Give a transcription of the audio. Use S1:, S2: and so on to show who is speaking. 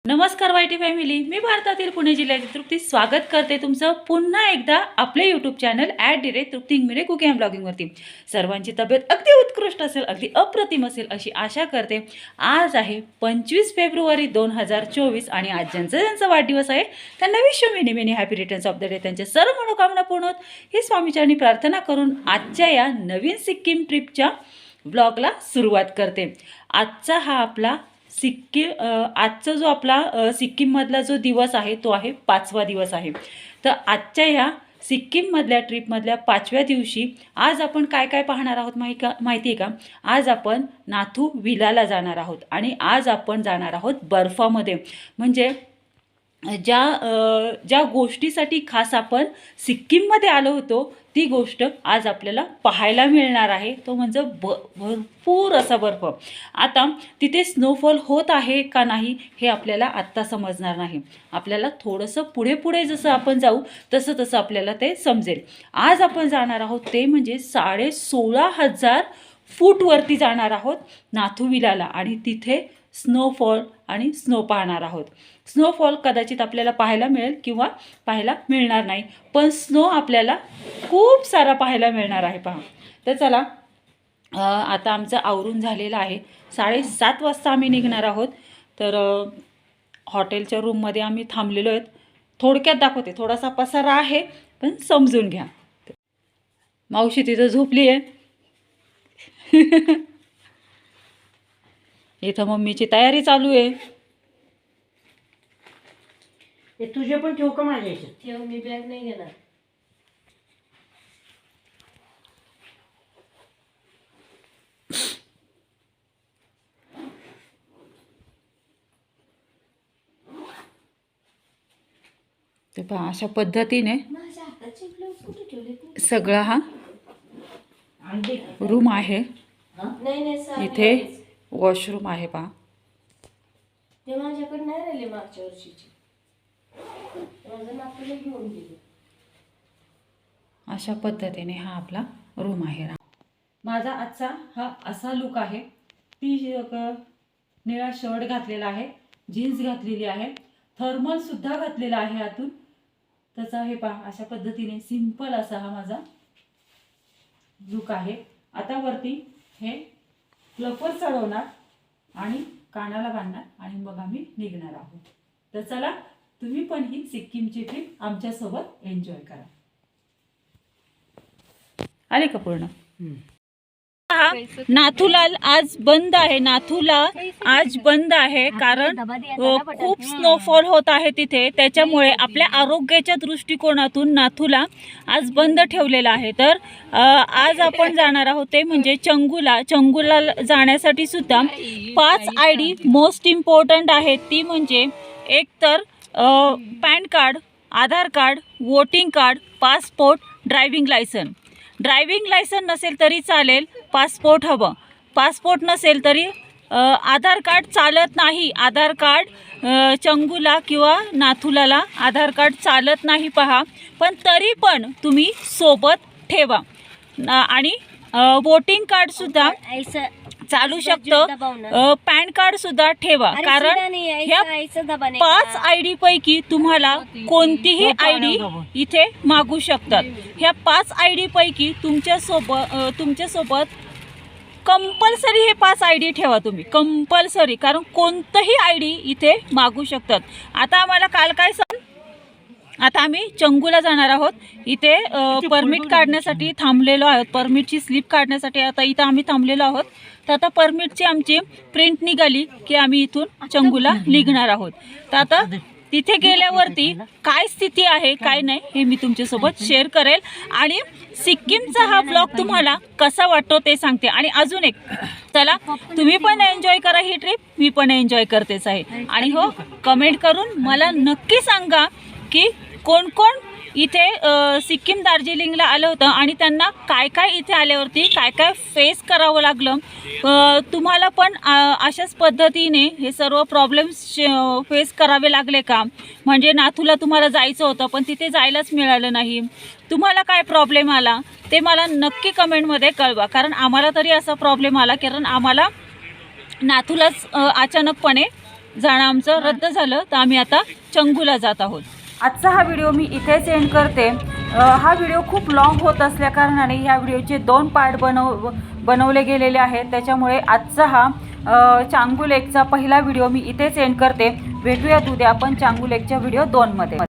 S1: नमस्कार YT family, मी भारतातील पुणे जिल्ह्यातील तृप्ती स्वागत करते तुमचं पुन्हा एकदा आपले YouTube channel @Trupti Ingmire cooking and ब्लॉगिंगवरती। सर्वांची तब्येत अगदी उत्कृष्ट असेल, अगदी अप्रतिम असेल अशी आशा करते। आज आहे 25 फेब्रुवारी 2024 आणि आज ज्यांचा वाढदिवस आहे त्यांना wish you many many happy returns of the day. त्यांच्या सर्व मनोकामना पूर्ण होत ही स्वामीचरणी प्रार्थना करून आजच्या या नवीन सिक्कीम ट्रिपच्या ब्लॉगला सुरुवात करते। आजचा हा आपला आजचा जो आपला सिक्कीममधला जो दिवस आहे तो आहे 5वा दिवस आहे। तर आजच्या ह्या सिक्कीममधल्या ट्रिपमधल्या 5व्या दिवशी आज आपण काय काय पाहणार आहोत माहिती आहे का? आज आपण नाथू विलाला जाणार आहोत आणि आज आपण जाणार आहोत बर्फामध्ये। म्हणजे ज्या गोष्टीसाठी खास आपण सिक्कीममध्ये आलो होतो ती गोष्ट आज आपल्याला पाहायला मिळणार आहे, तो म्हणजे भरपूर असा बर्फ। आता तिथे स्नोफॉल होत आहे का नाही हे आपल्याला आत्ता समजणार नाही, आपल्याला थोडंसं पुढे जसं आपण जाऊ तसं आपल्याला ते समजेल। आज आपण जाणार आहोत ते म्हणजे 16,500 फूटवरती जाणार आहोत नाथू विलाला आणि तिथे स्नोफॉल आणि स्नो पाहणार आहोत। स्नोफॉल कदाचित आपल्याला पाहायला मिळेल किंवा पाहायला मिळणार नाही, पण स्नो आपल्याला खूप सारा पाहायला मिळणार आहे पहा। तर चला, आता आमचं आवरून झालेलं आहे, 7:30 वाजता आम्ही निघणार आहोत। तर हॉटेलच्या रूममध्ये आम्ही थांबलेलो आहेत। थोडक्यात दाखवते, थोडासा पसारा आहे पण समजून घ्या। मावशी तिथं झोपली आहे इथं मम्मीची तयारी चालू आहे।
S2: हे तुझे पण ठेव का माझ्या याच्यात?
S3: ठेव, मी बॅग नाही घेणार।
S1: ते पहा, अशा पद्धतीने
S3: माझ्या हाताचे ग्लोव्ह कुठे ठेवले?
S1: सगळा हा रूम आहे।
S3: नाही
S1: इथे वॉशरूम आहे पहा।
S3: ते माझ्याकडे नाही राहिले मागच्या वर्षीचे, माझं नातूला घेऊन गेले।
S1: अशा पद्धतीने हा आपला रूम आहे। माझा आजचा हा असा लुक आहे। निळा शर्ट घातलेला आहे, जीन्स घातलेली आहे, थर्मल सुद्धा घातलेला आहे आतून। त्याचा हे पहा, अशा पद्धतीने सिंपल असा हा माझा लुक आहे। आता वरती हे फ्लफर चढवणार आणि कानाला बांधणार आणि मग आम्ही निघणार आहोत। तर चला, तुम्ही पण ही सिक्कीमची ट्रिप आमच्यासोबत एन्जॉय करा। आले का पूर्ण? नाथूलाल आज बंद आहे, नाथूला आज बंद आहे कारण खूप स्नोफॉल होत आहे तिथे, त्याच्यामुळे आपल्या आरोग्याच्या दृष्टिकोनातून नाथूला आज बंद ठेवलेला आहे। तर आज आपण जाणार आहोत ते म्हणजे चंगूला जाण्यासाठी सुद्धा 5 ID मोस्ट इम्पॉर्टंट आहेत। ती म्हणजे एक तर PAN card, Aadhaar card, voting card, passport, driving licence नसेल तरी चालेल, पासपोर्ट हवं। पासपोर्ट नसेल तरी आधार कार्ड चालत नाही। आधार कार्ड चंगूला किंवा नाथुलाला आधार कार्ड चालत नाही पहा, पण तरी पण तुम्ही सोबत ठेवा। आणि वोटिंग कार्ड सुद्धा चालू शकतं, पॅन कार्ड सुद्धा ठेवा, कारण ह्या 5 ID पैकी तुम्हाला कोणतीही ID इथे मागू शकतात। ह्या 5 ID पैकी तुमच्यासोबत कंपल्सरी हे 5 ID ठेवा तुम्ही, कंपल्सरी, कारण कोणतंही ID इथे मागू शकतात। आता आम्हाला काल काय आता आम्ही चंगूला जाणार आहोत। इथे परमिट काढण्यासाठी थांबलेलो आहोत, परमिटची स्लिप काढण्यासाठी आता इथं आम्ही थांबलेलो आहोत। तर आता परमिटची आमची प्रिंट निघाली की आम्ही इथून चंगूला निघणार आहोत। तर आता तिथे गेल्यावरती काय स्थिती आहे काय नाही हे मी तुमच्यासोबत शेअर करेल आणि सिक्कीमचा हा ब्लॉग तुम्हाला कसा वाटतो ते सांगते। आणि अजून एक, चला तुम्ही पण एन्जॉय करा ही ट्रिप, मी पण एन्जॉय करतेच आहे। आणि हो, कमेंट करून मला नक्की सांगा की कोण कोण इथे सिक्कीम दार्जिलिंगला आलं होतं आणि त्यांना काय काय इथे आल्यावरती काय काय फेस करावं लागलं। तुम्हाला पण अशाच पद्धतीने हे सर्व प्रॉब्लेम्स फेस करावे लागले का? म्हणजे नाथूला तुम्हाला जायचं होतं पण तिथे जायलाच मिळालं नाही, तुम्हाला काय प्रॉब्लेम आला ते मला नक्की कमेंटमध्ये कळवा, कारण आम्हाला तरी असा प्रॉब्लेम आला, कारण आम्हाला नाथूलाच अचानकपणे जाणं आमचं रद्द झालं, तर आम्ही आता चंगूला जात आहोत. आजचा हा व्हिडिओ मी इथेच एंड करते. हा व्हिडिओ खूप लॉंग होत असल्याकारणाने ह्या व्हिडिओचे 2 पार्ट बनवले गेलेले आहेत. त्याच्यामुळे आजचा हा चांगू लेकचा पहिला व्हिडिओ मी इथेच एंड करते. भेटूयात उद्या आपण चांगू लेकच्या व्हिडिओ 2 मध्ये.